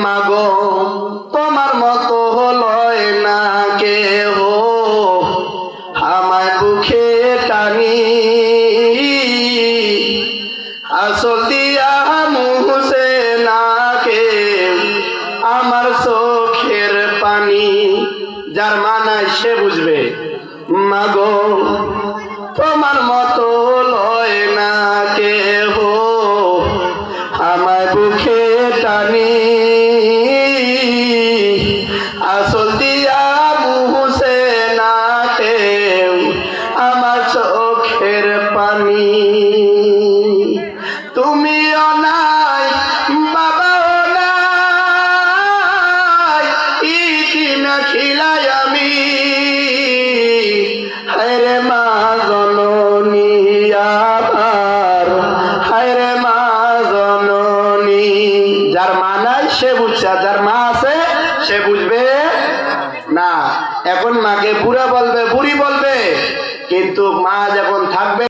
মাগো তোমার মতো লয় না কেহ আমায় বুকে টানি আসল দিয়া মুছে না কেউ আমার চোখের পানি। যার মানায় সে বুঝবে মাগো তোমার মতো লয় না কেহ আমায় বুকে টানি আসল দিয়া মুছে না কেউ আমার চোখের পানি। তুমিও নাই বাবাও নাই ইতিম খিলাই আমি হায়রে মা জননী আমার হায়রে মা জননী। যার মা নাই সে বুঝছে, যার মা আছে সে বুঝবে না। এখন মাকে বুড়া বলবে বুড়ি বলবে, কিন্তু মা যখন থাকবে